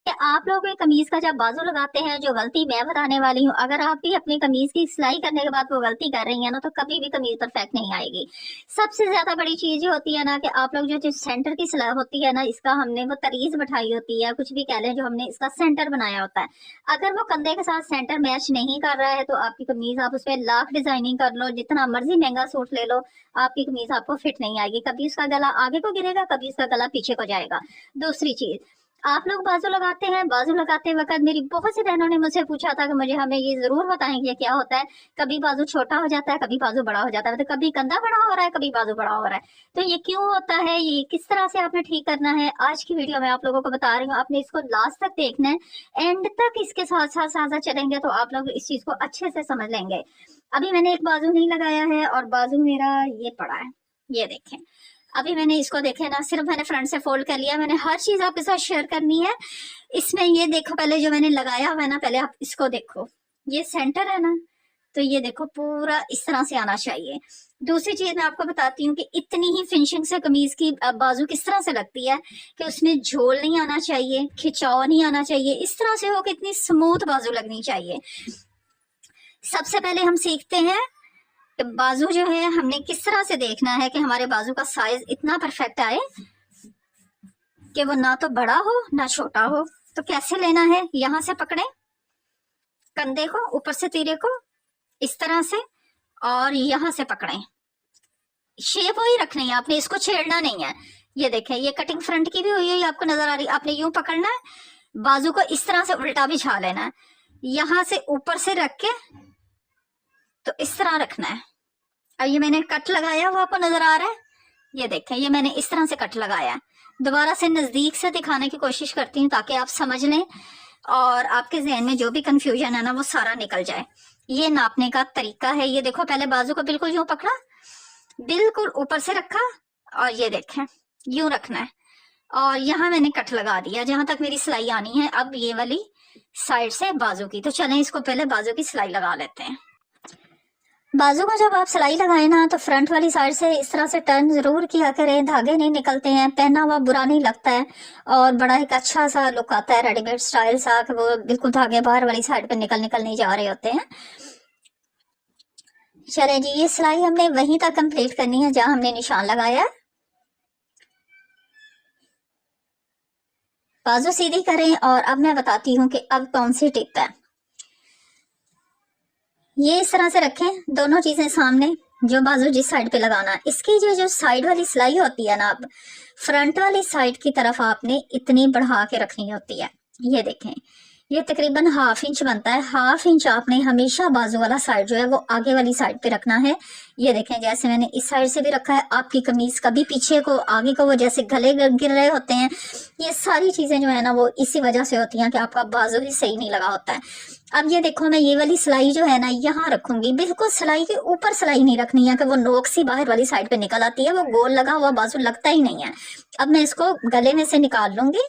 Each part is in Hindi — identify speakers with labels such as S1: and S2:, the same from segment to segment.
S1: आप लोग कमीज का जब बाजू लगाते हैं, जो गलती मैं बताने वाली हूँ, अगर आप भी अपनी कमीज की सिलाई करने के बाद वो गलती कर रही हैं ना, तो कभी भी कमीज परफेक्ट नहीं आएगी। सबसे ज्यादा बड़ी चीज ये होती है ना कि आप लोग जो सेंटर की सिलाई होती है ना, इसका हमने वो तरीज बैठाई होती है, कुछ भी कह लें, जो हमने इसका सेंटर बनाया होता है, अगर वो कंधे के साथ सेंटर मैच नहीं कर रहा है तो आपकी कमीज, आप उस पर लाख डिजाइनिंग कर लो, जितना मर्जी महंगा सूट ले लो, आपकी कमीज आपको फिट नहीं आएगी। कभी उसका गला आगे को गिरेगा, कभी उसका गला पीछे को जाएगा। दूसरी चीज, आप लोग बाजू लगाते हैं, बाजू लगाते वक्त मेरी बहुत सी बहनों ने मुझसे पूछा था कि मुझे हमें ये जरूर बताएं कि ये क्या होता है। कभी बाजू छोटा हो जाता है, कभी बाजू बड़ा हो जाता है, तो कभी कंधा बड़ा हो रहा है, कभी बाजू बड़ा हो रहा है, तो ये क्यों होता है, ये किस तरह से आपने ठीक करना है, आज की वीडियो में आप लोगों को बता रही हूँ। आपने इसको लास्ट तक देखना है, एंड तक इसके साथ साथ साथ चलेंगे तो आप लोग इस चीज को अच्छे से समझ लेंगे। अभी मैंने एक बाजू नहीं लगाया है और बाजू मेरा ये पड़ा है, ये देखें। अभी मैंने इसको देखे ना, सिर्फ मैंने फ्रंट से फोल्ड कर लिया। मैंने हर चीज आपके साथ शेयर करनी है। इसमें ये देखो, पहले जो मैंने लगाया हुआ है ना, पहले आप इसको देखो, ये सेंटर है ना, तो ये देखो पूरा इस तरह से आना चाहिए। दूसरी चीज मैं आपको बताती हूँ कि इतनी ही फिनिशिंग से कमीज की बाजू किस तरह से लगती है कि उसमें झोल नहीं आना चाहिए, खिंचाव नहीं आना चाहिए, इस तरह से हो कि इतनी स्मूथ बाजू लगनी चाहिए। सबसे पहले हम सीखते हैं कि बाजू जो है हमने किस तरह से देखना है कि हमारे बाजू का साइज इतना परफेक्ट आए कि वो ना तो बड़ा हो ना छोटा हो। तो कैसे लेना है, यहां से पकड़े कंधे को, ऊपर से तीरे को इस तरह से, और यहां से पकड़े। शेप वही रखनी है, आपने इसको छेड़ना नहीं है। ये देखें, ये कटिंग फ्रंट की भी हुई है, आपको नजर आ रही है। आपने यूं पकड़ना है, बाजू को इस तरह से उल्टा बिछा लेना है, यहां से ऊपर से रख के तो इस तरह रखना है। अब ये मैंने कट लगाया, वो आपको नजर आ रहा है, ये देखें, ये मैंने इस तरह से कट लगाया है। दोबारा से नजदीक से दिखाने की कोशिश करती हूँ ताकि आप समझ लें और आपके जहन में जो भी कंफ्यूजन है ना वो सारा निकल जाए। ये नापने का तरीका है। ये देखो, पहले बाजू को बिल्कुल यूं पकड़ा, बिल्कुल ऊपर से रखा, और ये देखें यूं रखना है, और यहाँ मैंने कट लगा दिया जहां तक मेरी सिलाई आनी है। अब ये वाली साइड से बाजू की, तो चलें इसको पहले बाजू की सिलाई लगा लेते हैं। बाजू को जब आप सिलाई लगाए ना, तो फ्रंट वाली साइड से इस तरह से टर्न जरूर किया करें, धागे नहीं निकलते हैं, पहना हुआ बुरा नहीं लगता है, और बड़ा एक अच्छा सा लुक आता है, रेडीमेड स्टाइल सा, कि वो बिल्कुल धागे बाहर वाली साइड पे निकल नहीं जा रहे होते हैं। चलें जी, ये सिलाई हमने वहीं तक कंप्लीट करनी है जहां हमने निशान लगाया है। बाजू सीधी करें, और अब मैं बताती हूँ कि अब कौन सी टिप है। ये इस तरह से रखें, दोनों चीजें सामने, जो बाजू जिस साइड पे लगाना है, इसकी जो साइड वाली सिलाई होती है ना, अब फ्रंट वाली साइड की तरफ आपने इतनी बढ़ा के रखनी होती है। ये देखें, ये तकरीबन 1/2 इंच बनता है। 1/2 इंच आपने हमेशा बाजू वाला साइड जो है वो आगे वाली साइड पे रखना है। ये देखें, जैसे मैंने इस साइड से भी रखा है। आपकी कमीज कभी पीछे को आगे को वो जैसे गले गिर रहे होते हैं, ये सारी चीजें जो है ना वो इसी वजह से होती हैं कि आपका बाजू ही सही नहीं लगा होता है। अब ये देखो, मैं ये वाली सिलाई जो है ना यहाँ रखूंगी, बिल्कुल सिलाई के ऊपर सिलाई नहीं रखनी है कि वो नोक सी बाहर वाली साइड पे निकल आती है, वो गोल लगा हुआ बाजू लगता ही नहीं है। अब मैं इसको गले में से निकाल लूंगी।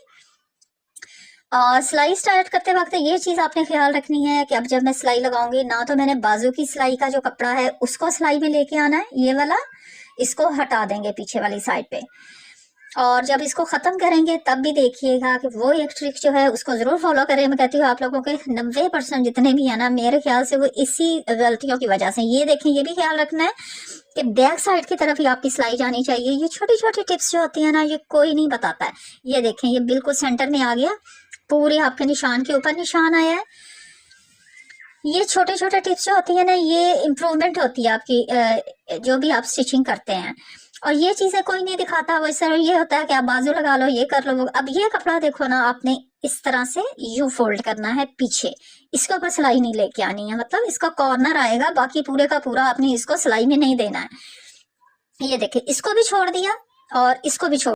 S1: और सिलाई स्टार्ट करते वक्त ये चीज आपने ख्याल रखनी है कि अब जब मैं सिलाई लगाऊंगी ना, तो मैंने बाजू की सिलाई का जो कपड़ा है उसको सिलाई में लेके आना है, ये वाला इसको हटा देंगे पीछे वाली साइड पे। और जब इसको खत्म करेंगे तब भी देखिएगा कि वो एक ट्रिक जो है उसको जरूर फॉलो करें। मैं कहती हूँ आप लोगों के 90% जितने भी है ना, मेरे ख्याल से वो इसी गलतियों की वजह से। ये देखें, ये भी ख्याल रखना है कि बैक साइड की तरफ ही आपकी सिलाई जानी चाहिए। ये छोटी छोटी टिप्स जो होती है ना, ये कोई नहीं बताता है। ये देखें, ये बिल्कुल सेंटर में आ गया, पूरे आपके निशान के ऊपर निशान आया है। ये छोटे छोटे टिप्स जो होती है ना, ये इम्प्रूवमेंट होती है आपकी, जो भी आप स्टिचिंग करते हैं। और ये चीजें कोई नहीं दिखाता। वैसे ये होता है कि आप बाजू लगा लो, ये कर लो। अब ये कपड़ा देखो ना, आपने इस तरह से यू फोल्ड करना है पीछे, इसके ऊपर सिलाई नहीं लेके आनी है, मतलब इसका कॉर्नर आएगा, बाकी पूरे का पूरा आपने इसको सिलाई में नहीं देना है। ये देखिए, इसको भी छोड़ दिया और इसको भी छोड़